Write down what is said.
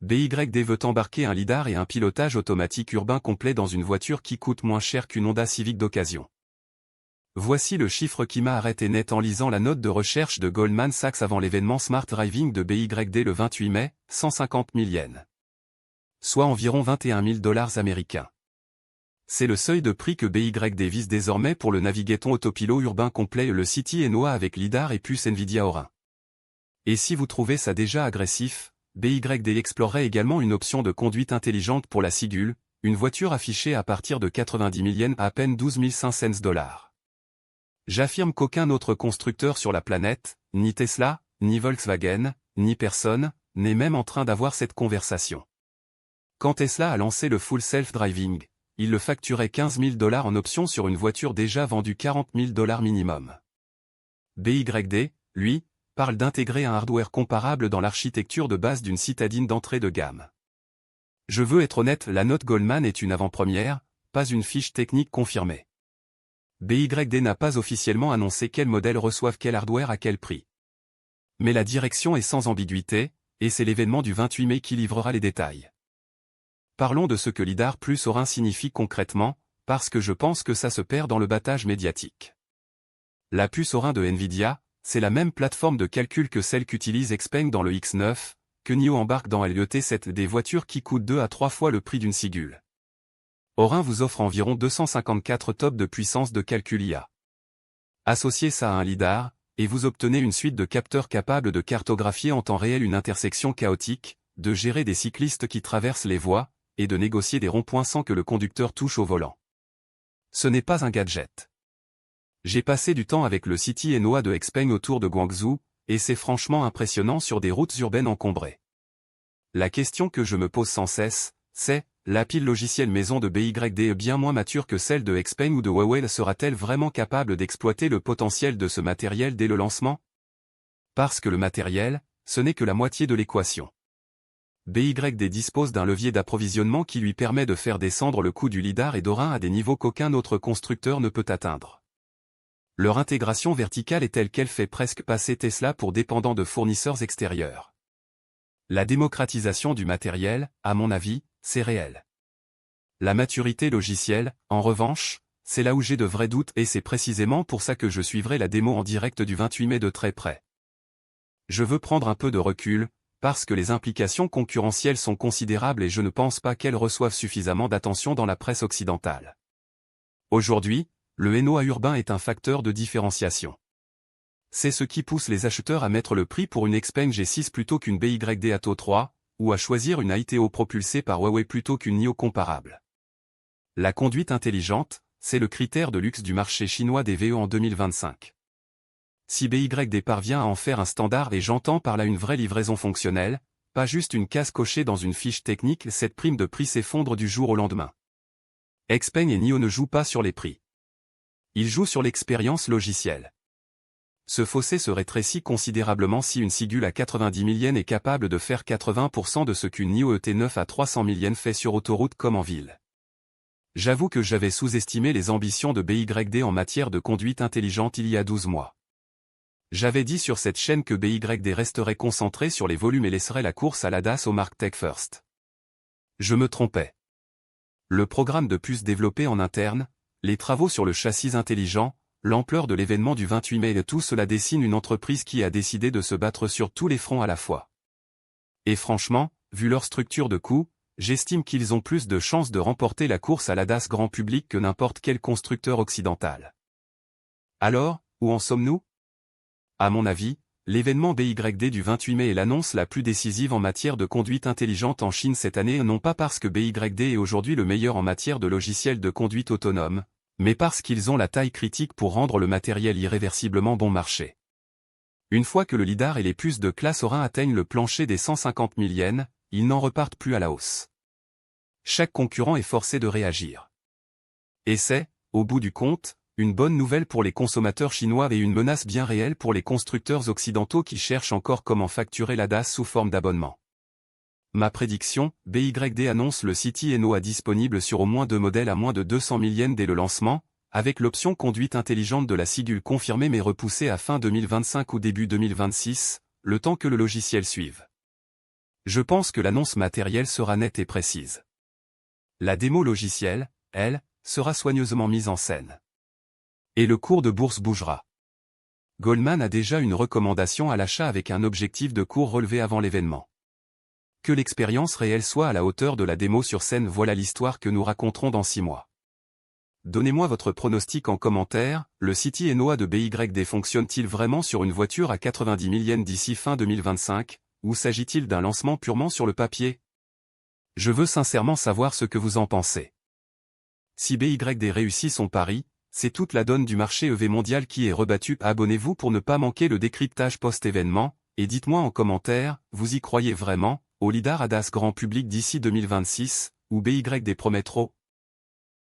BYD veut embarquer un lidar et un pilotage automatique urbain complet dans une voiture qui coûte moins cher qu'une Honda Civic d'occasion. Voici le chiffre qui m'a arrêté net en lisant la note de recherche de Goldman Sachs avant l'événement Smart Driving de BYD le 28 mai, 150 000 yens. Soit environ 21 000 $ américains. C'est le seuil de prix que BYD vise désormais pour le Navigaton autopilot urbain complet et le City Enoa avec lidar et puce Nvidia Orin. Et si vous trouvez ça déjà agressif, BYD explorerait également une option de conduite intelligente pour la Sigul, une voiture affichée à partir de 90 000 yens à peine 12 500 $. J'affirme qu'aucun autre constructeur sur la planète, ni Tesla, ni Volkswagen, ni personne, n'est même en train d'avoir cette conversation. Quand Tesla a lancé le full self-driving, il le facturait 15 000 $ en option sur une voiture déjà vendue 40 000 $ minimum. BYD, lui, parle d'intégrer un hardware comparable dans l'architecture de base d'une citadine d'entrée de gamme. Je veux être honnête, la note Goldman est une avant-première, pas une fiche technique confirmée. BYD n'a pas officiellement annoncé quels modèles reçoivent quel hardware à quel prix. Mais la direction est sans ambiguïté, et c'est l'événement du 28 mai qui livrera les détails. Parlons de ce que lidar plus Orin signifie concrètement, parce que je pense que ça se perd dans le battage médiatique. La puce Orin de Nvidia, c'est la même plateforme de calcul que celle qu'utilise Xpeng dans le X9, que NIO embarque dans l'ET7, des voitures qui coûtent 2 à 3 fois le prix d'une Sigul. Orin vous offre environ 254 TOPS de puissance de calcul IA. Associez ça à un lidar, et vous obtenez une suite de capteurs capables de cartographier en temps réel une intersection chaotique, de gérer des cyclistes qui traversent les voies, et de négocier des ronds-points sans que le conducteur touche au volant. Ce n'est pas un gadget. J'ai passé du temps avec le City Enoa de Xpeng autour de Guangzhou, et c'est franchement impressionnant sur des routes urbaines encombrées. La question que je me pose sans cesse, c'est, la pile logicielle maison de BYD est bien moins mature que celle de Xpeng ou de Huawei, sera-t-elle vraiment capable d'exploiter le potentiel de ce matériel dès le lancement? Parce que le matériel, ce n'est que la moitié de l'équation. BYD dispose d'un levier d'approvisionnement qui lui permet de faire descendre le coût du lidar et d'Orin à des niveaux qu'aucun autre constructeur ne peut atteindre. Leur intégration verticale est telle qu'elle fait presque passer Tesla pour dépendant de fournisseurs extérieurs. La démocratisation du matériel, à mon avis, c'est réel. La maturité logicielle, en revanche, c'est là où j'ai de vrais doutes et c'est précisément pour ça que je suivrai la démo en direct du 28 mai de très près. Je veux prendre un peu de recul, parce que les implications concurrentielles sont considérables et je ne pense pas qu'elles reçoivent suffisamment d'attention dans la presse occidentale. Aujourd'hui, le Enoa urbain est un facteur de différenciation. C'est ce qui pousse les acheteurs à mettre le prix pour une Xpeng G6 plutôt qu'une BYD Atto 3, ou à choisir une ITO propulsée par Huawei plutôt qu'une NIO comparable. La conduite intelligente, c'est le critère de luxe du marché chinois des VE en 2025. Si BYD parvient à en faire un standard, et j'entends par là une vraie livraison fonctionnelle, pas juste une case cochée dans une fiche technique, cette prime de prix s'effondre du jour au lendemain. Xpeng et NIO ne jouent pas sur les prix. Ils jouent sur l'expérience logicielle. Ce fossé se rétrécit considérablement si une Sigul à 90 000 yens est capable de faire 80% de ce qu'une NIO ET9 à 300 000 yens fait sur autoroute comme en ville. J'avoue que j'avais sous-estimé les ambitions de BYD en matière de conduite intelligente il y a 12 mois. J'avais dit sur cette chaîne que BYD resterait concentré sur les volumes et laisserait la course à l'ADAS aux marques Tech First. Je me trompais. Le programme de puces développé en interne, les travaux sur le châssis intelligent, l'ampleur de l'événement du 28 mai et tout cela dessine une entreprise qui a décidé de se battre sur tous les fronts à la fois. Et franchement, vu leur structure de coûts, j'estime qu'ils ont plus de chances de remporter la course à l'ADAS grand public que n'importe quel constructeur occidental. Alors, où en sommes-nous? À mon avis, l'événement BYD du 28 mai est l'annonce la plus décisive en matière de conduite intelligente en Chine cette année, non pas parce que BYD est aujourd'hui le meilleur en matière de logiciels de conduite autonome, mais parce qu'ils ont la taille critique pour rendre le matériel irréversiblement bon marché. Une fois que le lidar et les puces de classe Orin atteignent le plancher des 150 000 yens, ils n'en repartent plus à la hausse. Chaque concurrent est forcé de réagir. Et c'est, au bout du compte, une bonne nouvelle pour les consommateurs chinois et une menace bien réelle pour les constructeurs occidentaux qui cherchent encore comment facturer l'ADAS sous forme d'abonnement. Ma prédiction, BYD annonce le City Enoa disponible sur au moins 2 modèles à moins de 200 000 yens dès le lancement, avec l'option conduite intelligente de la Sigul confirmée mais repoussée à fin 2025 ou début 2026, le temps que le logiciel suive. Je pense que l'annonce matérielle sera nette et précise. La démo logicielle, elle, sera soigneusement mise en scène. Et le cours de bourse bougera. Goldman a déjà une recommandation à l'achat avec un objectif de cours relevé avant l'événement. Que l'expérience réelle soit à la hauteur de la démo sur scène, voilà l'histoire que nous raconterons dans 6 mois. Donnez-moi votre pronostic en commentaire. Le City Enoa de BYD fonctionne-t-il vraiment sur une voiture à 90 000 yens d'ici fin 2025, ou s'agit-il d'un lancement purement sur le papier? Je veux sincèrement savoir ce que vous en pensez. Si BYD réussit son pari, c'est toute la donne du marché EV mondial qui est rebattue. Abonnez-vous pour ne pas manquer le décryptage post-événement, et dites-moi en commentaire, vous y croyez vraiment, au lidar ADAS grand public d'ici 2026, ou BYD promet trop?